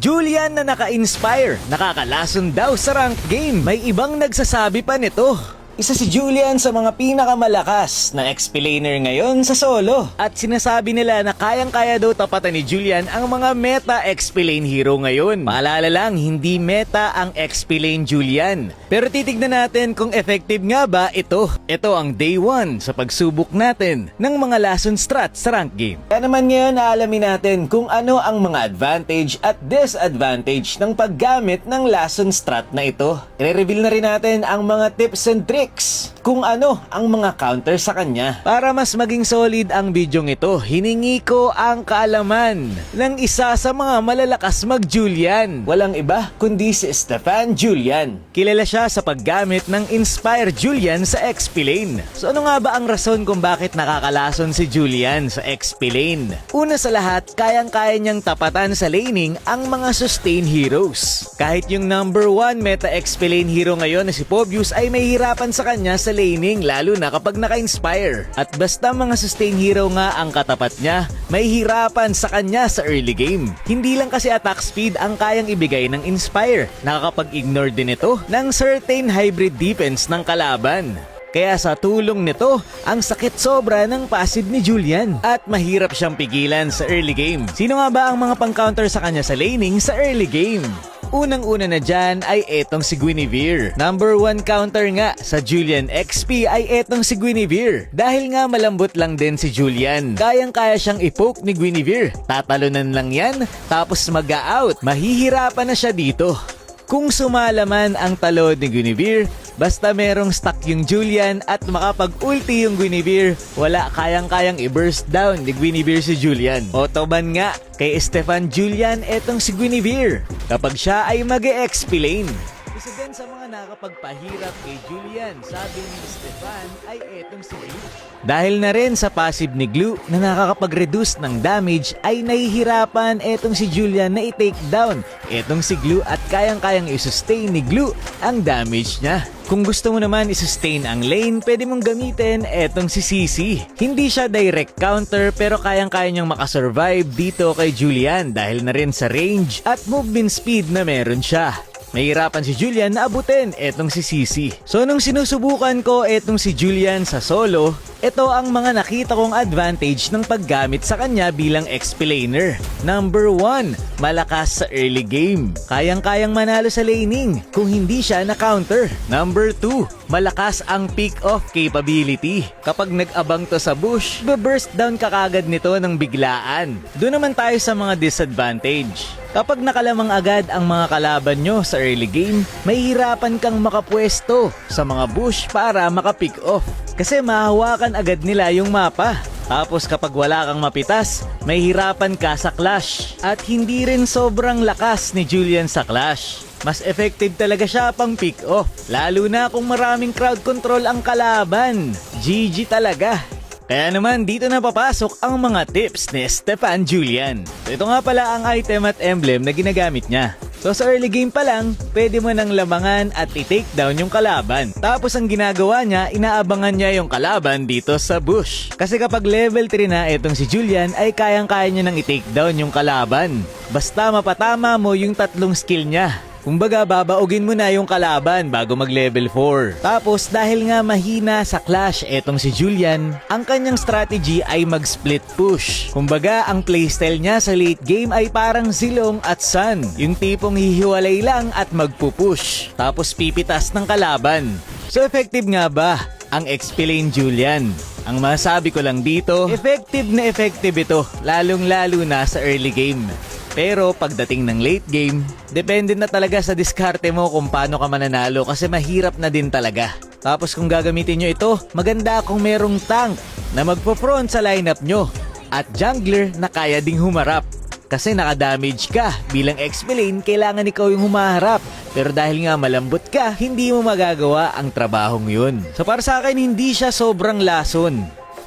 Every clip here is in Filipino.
Julian na naka-inspire, nakakalason daw sa ranked game. May ibang nagsasabi pa nito. Isa si Julian sa mga pinakamalakas na XP-laner ngayon sa solo. At sinasabi nila na kayang-kaya daw tapatan ni Julian ang mga meta XP-lane hero ngayon. Paalala lang, hindi meta ang XP-lane Julian. Pero titignan natin kung effective nga ba ito. Ito ang day 1 sa pagsubok natin ng mga lason strat sa rank game. Kaya naman ngayon naalamin natin kung ano ang mga advantage at disadvantage ng paggamit ng lason strat na ito. I-reveal na rin natin ang mga tips and tricks kung ano ang mga counter sa kanya. Para mas maging solid ang bidyong ito, hiningi ko ang kaalaman ng isa sa mga malalakas mag-Julian. Walang iba kundi si Stefan Julian. Kilala siya sa paggamit ng Inspire Julian sa XP lane. So ano nga ba ang rason kung bakit nakakalason si Julian sa XP lane? Una sa lahat, kayang-kaya niyang tapatan sa laning ang mga sustain heroes. Kahit yung number 1 meta XP lane hero ngayon na si Pobius ay may hirapan sa kanya sa laning, lalo na kapag naka-inspire. At basta mga sustain hero nga ang katapat niya, may hirapan sa kanya sa early game. Hindi lang kasi attack speed ang kayang ibigay ng inspire, nakakapag-ignore din ito ng certain hybrid defense ng kalaban. Kaya sa tulong nito, ang sakit sobra ng passive ni Julian at mahirap siyang pigilan sa early game. Sino nga ba ang mga pang-counter sa kanya sa laning sa early game? Unang-una na dyan ay etong si Guinevere. Number 1 counter nga sa Julian XP ay etong si Guinevere. Dahil nga malambot lang din si Julian, kayang-kaya siyang i-poke ni Guinevere. Tatalunan lang yan, tapos mag-out. Mahihirapan na siya dito. Kung sumalaman ang talo ni Guinevere, basta merong stuck yung Julian at makapag-ulti yung Guinevere, wala kayang-kayang i-burst down ni Guinevere si Julian. Otoban nga kay Stefan Julian etong si Guinevere kapag siya ay mag-XP lane. Isa din sa mga nakapagpahirap kay Julian, sabi ni Stefan, ay etong si Glue. Dahil na rin sa passive ni Glue na nakakapag-reduce ng damage, ay nahihirapan etong si Julian na i-take down etong si Glue at kayang-kayang i-sustain ni Glue ang damage niya. Kung gusto mo naman i-sustain ang lane, pwede mong gamitin etong si CC. Hindi siya direct counter pero kayang-kaya niyang makasurvive dito kay Julian dahil na rin sa range at movement speed na meron siya. Mahirapan si Julian na abutin etong si CC. So nung sinusubukan ko etong si Julian sa solo, ito ang mga nakita kong advantage ng paggamit sa kanya bilang XP laner. Number 1, malakas sa early game. Kayang-kayang manalo sa laning kung hindi siya na-counter. Number 2, malakas ang pick-off capability. Kapag nag-abang to sa bush, be-burst down ka kagad nito ng biglaan. Doon naman tayo sa mga disadvantage. Kapag nakalamang agad ang mga kalaban nyo sa early game, mahihirapan kang makapwesto sa mga bush para maka-pick off. Kasi mahawakan agad nila yung mapa. Tapos kapag wala kang mapitas, may hirapan ka sa clash. At hindi rin sobrang lakas ni Julian sa clash. Mas effective talaga siya pang pick off. Lalo na kung maraming crowd control ang kalaban. GG talaga. Kaya naman dito na papasok ang mga tips ni Stefan Julian. So ito nga pala ang item at emblem na ginagamit niya. So sa early game pa lang, pwede mo nang lamangan at i-take down yung kalaban. Tapos ang ginagawa niya, inaabangan niya yung kalaban dito sa bush. Kasi kapag level 3 na itong si Julian, ay kayang-kaya niya nang i-take down yung kalaban. Basta mapatama mo yung tatlong skill niya. Kumbaga babaugin mo na yung kalaban bago mag level 4. Tapos dahil nga mahina sa clash etong si Julian, ang kanyang strategy ay mag split push. Kumbaga ang playstyle niya sa late game ay parang Zilong at Sun. Yung tipong hihiwalay lang at magpupush. Tapos pipitas ng kalaban. So effective nga ba ang XP lane Julian? Ang masabi ko lang dito, effective na effective ito, lalong-lalo na sa early game. Pero pagdating ng late game, depende na talaga sa diskarte mo kung paano ka mananalo kasi mahirap na din talaga. Tapos kung gagamitin nyo ito, maganda kung merong tank na magpo-front sa lineup nyo at jungler na kaya ding humarap. Kasi nakadamage ka, bilang XP lane, kailangan ikaw yung humaharap. Pero dahil nga malambot ka, hindi mo magagawa ang trabahong yun. So para sa akin, hindi siya sobrang lason.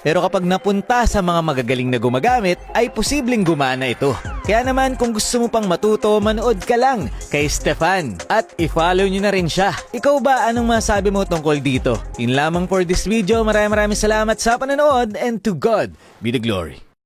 Pero kapag napunta sa mga magagaling na gumagamit, ay posibleng gumana ito. Kaya naman kung gusto mo pang matuto, manood ka lang kay Stefan at i-follow nyo na rin siya. Ikaw ba, anong masabi mo tungkol dito? Yun lamang for this video. Maraming salamat sa panonood and to God be the glory.